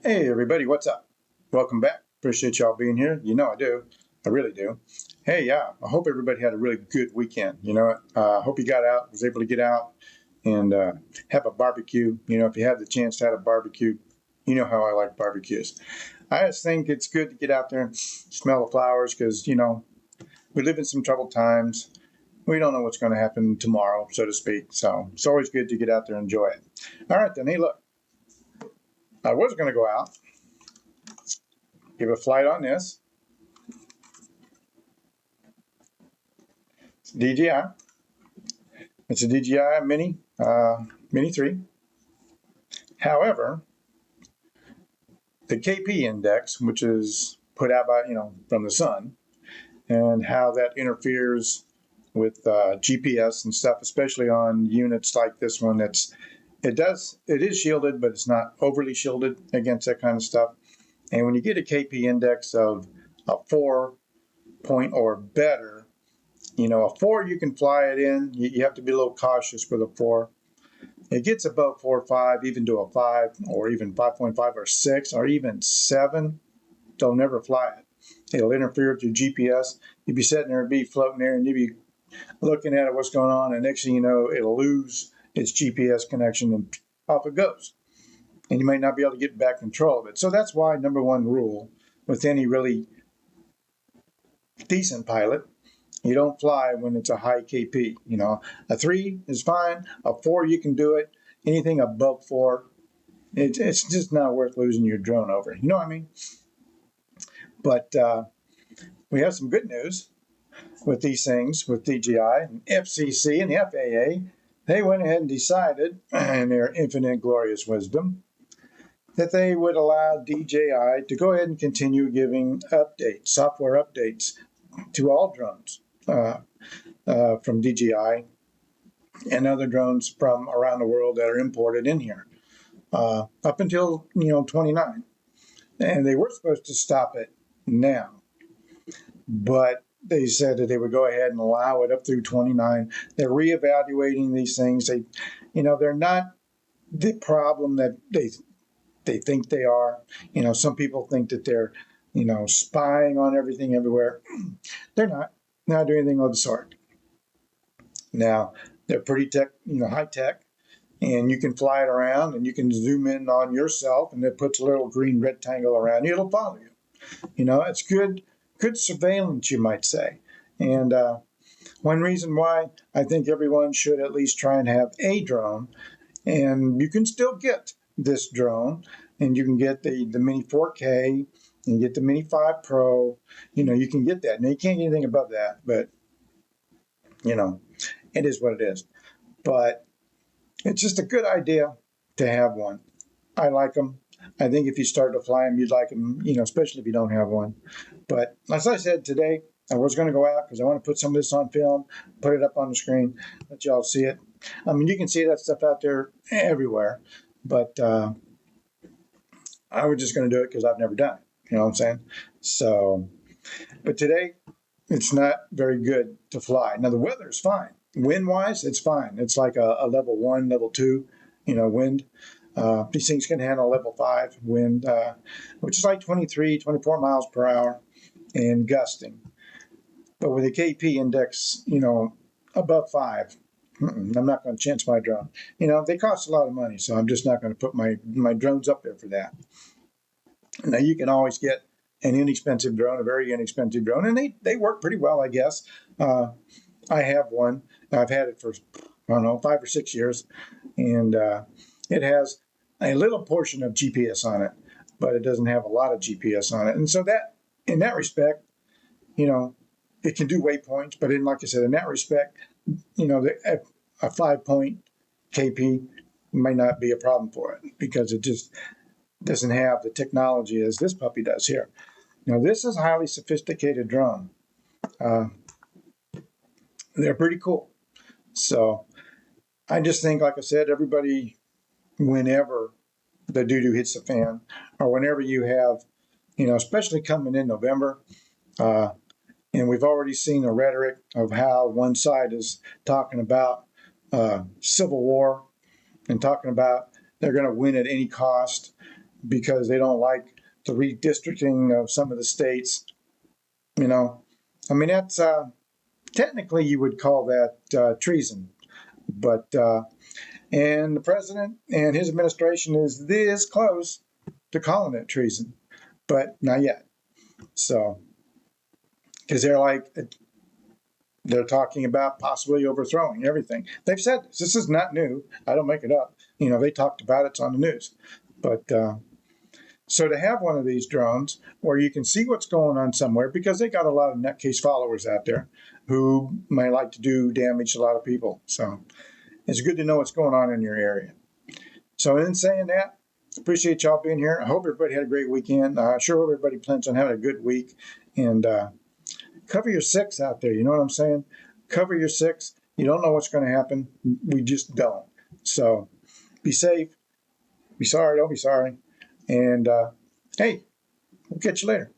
Hey everybody, what's up? Welcome back. Appreciate y'all being here. You know I do. I really do. Hey, yeah, I hope everybody had a really good weekend. I hope you got out, was able to get out and have a barbecue. If you had the chance to have a barbecue, you know how I like barbecues. I just think it's good to get out there and smell the flowers because, we live in some troubled times. We don't know what's going to happen tomorrow, so to speak. So it's always good to get out there and enjoy it. All right, then. Hey, look, I was going to go out, give a flight on this. DJI. It's a DJI Mini 3. However, the KP index, which is put out by, from the sun, and how that interferes with GPS and stuff, especially on units like this one, it is shielded, but it's not overly shielded against that kind of stuff. And when you get a KP index of a 4 point or better, a 4 you can fly it in. You have to be a little cautious with a 4. It gets above 4 or 5, even to a 5, or even 5.5 or 6, or even 7. Don't never fly it. It'll interfere with your GPS. You'd be sitting there and be floating there, and you'd be looking at it, what's going on, and next thing you know, it'll lose its GPS connection, and off it goes. And you might not be able to get back control of it. So that's why number one rule with any really decent pilot, you don't fly when it's a high KP. A 3 is fine. A 4, you can do it. Anything above 4, it's just not worth losing your drone over. You know what I mean? But we have some good news with these things, with DJI and FCC and the FAA. They went ahead and decided, in their infinite glorious wisdom, that they would allow DJI to go ahead and continue giving updates, software updates to all drones from DJI and other drones from around the world that are imported in here up until 29. And they were supposed to stop it now, but they said that they would go ahead and allow it up through 29. They're reevaluating these things. They're not the problem that they think they are. Some people think that they're spying on everything everywhere. They're not doing anything of the sort. Now they're pretty high tech, and you can fly it around, and you can zoom in on yourself, and it puts a little green rectangle around you. It'll follow you. It's good surveillance, you might say. And one reason why I think everyone should at least try and have a drone, and you can still get this drone, and you can get the Mini 4K, and get the Mini 5 Pro. You can get that. Now, you can't get anything above that, but, it is what it is. But it's just a good idea to have one. I like them. I think if you start to fly them, you'd like them, especially if you don't have one. But as I said today, I was going to go out because I want to put some of this on film, put it up on the screen, let y'all see it. I mean, you can see that stuff out there everywhere, but I was just going to do it because I've never done it. You know what I'm saying? So, but today, it's not very good to fly. Now, the weather is fine. Wind-wise, it's fine. It's like a level 1, level 2, wind. These things can handle level 5 wind, which is like 23, 24 miles per hour and gusting. But with a KP index, above 5, I'm not going to chance my drone. They cost a lot of money, so I'm just not going to put my drones up there for that. Now, you can always get an inexpensive drone, a very inexpensive drone, and they work pretty well, I guess. I have one. I've had it for, 5 or 6 years, and it has a little portion of GPS on it, but it doesn't have a lot of GPS on it. And so that, in that respect, it can do waypoints, but like I said, in that respect, a 5-point KP might not be a problem for it because it just doesn't have the technology as this puppy does here. Now, this is a highly sophisticated drone. They're pretty cool. So I just think, like I said, everybody, whenever the doo-doo hits the fan, or whenever you have, especially coming in November, and we've already seen the rhetoric of how one side is talking about civil war and talking about they're going to win at any cost. because they don't like the redistricting of some of the states. You know, I mean, that's technically you would call that treason, but and the president and his administration is this close to calling it treason, but not yet. So, because they're talking about possibly overthrowing everything. They've said this. This is not new. I don't make it up. You know, they talked about it. It's on the news. But so to have one of these drones where you can see what's going on somewhere, because they got a lot of nutcase followers out there who may like to do damage to a lot of people. So it's good to know what's going on in your area. So in saying that, appreciate y'all being here. I hope everybody had a great weekend. Sure hope everybody plans on having a good week. And cover your six out there. You know what I'm saying? Cover your six. You don't know what's going to happen. We just don't. So be safe. Be sorry. Don't be sorry. And hey, we'll catch you later.